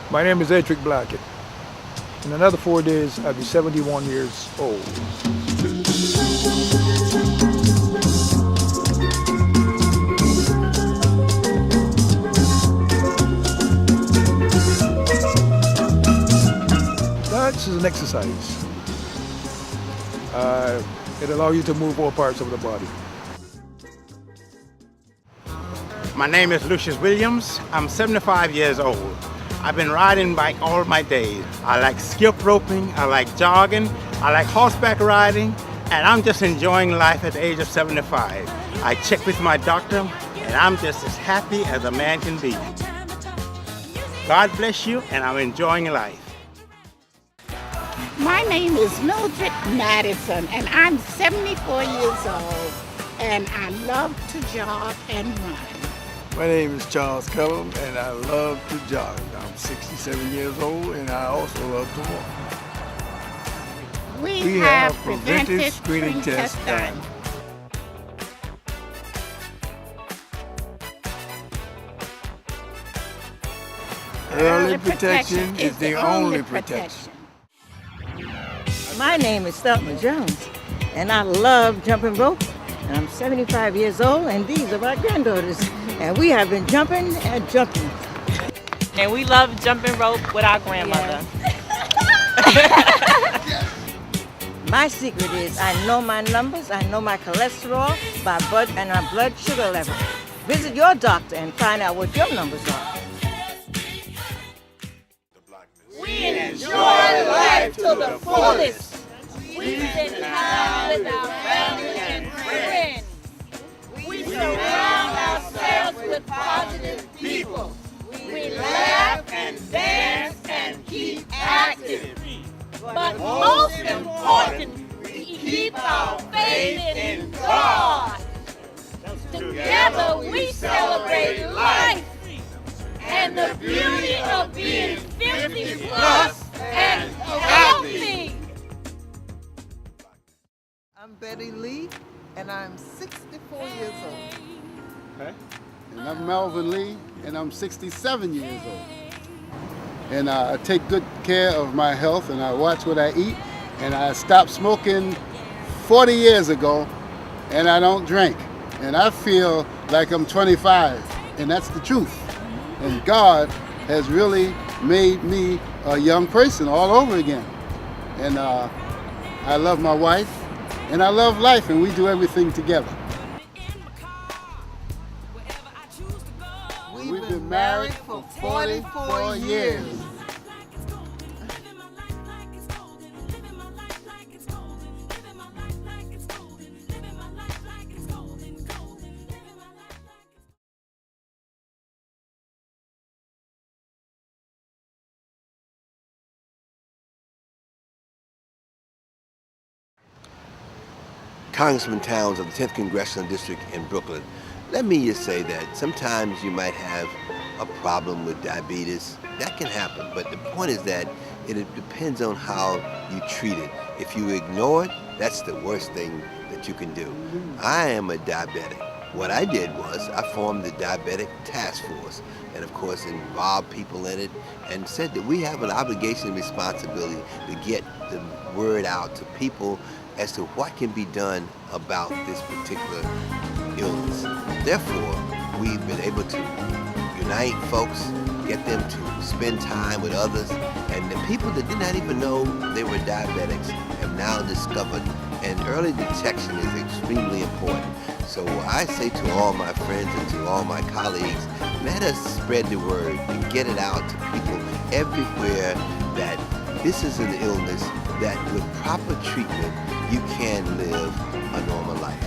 My name is Edric Blackett. In another 4 days, I'll be 71 years old. This is an exercise. It allows you to move all parts of the body. My name is Lucius Williams. I'm 75 years old. I've been riding bike all my days. I like skip roping, I like jogging, I like horseback riding, and I'm just enjoying life at the age of 75. I check with my doctor, and I'm just as happy as a man can be. God bless you, and I'm enjoying life. My name is Mildred Madison, and I'm 74 years old, and I love to jog and run. My name is Charles Cullum, and I love to jog. I'm 67 years old, and I also love to walk. We have preventive screening tests done. Early protection is the only protection. My name is Thelma Jones, and I love jumping rope. And I'm 75 years old, and these are my granddaughters. And we have been jumping and jumping. And we love jumping rope with our grandmother. My secret is I know my numbers, I know my cholesterol, my blood sugar level. Visit your doctor and find out what your numbers are. We enjoy life to the fullest. We spend time with our family and friends. We surround ourselves with positive people. We laugh and dance and keep active. But most important, we keep our faith in God. Together we celebrate life and the beauty of being 50 plus and healthy. I'm Betty Lee, and I'm 64 years old. Okay. And I'm Melvin Lee, and I'm 67 years old. And I take good care of my health, and I watch what I eat. And I stopped smoking 40 years ago, and I don't drink. And I feel like I'm 25, and that's the truth. And God has really made me a young person all over again. And I love my wife, and I love life, and we do everything together. We've been married for 44 years. Congressman Towns of the 10th Congressional District in Brooklyn. Let me just say that sometimes you might have a problem with diabetes. That can happen, but the point is that it depends on how you treat it. If you ignore it, that's the worst thing that you can do. I am a diabetic. What I did was I formed the Diabetic Task Force and of course involved people in it and said that we have an obligation and responsibility to get the word out to people as to what can be done about this particular illness. Therefore, we've been able to unite folks, get them to spend time with others, and the people that did not even know they were diabetics have now discovered, and early detection is extremely important. So I say to all my friends and to all my colleagues, let us spread the word and get it out to people everywhere that this is an illness that with proper treatment, you can live a normal life.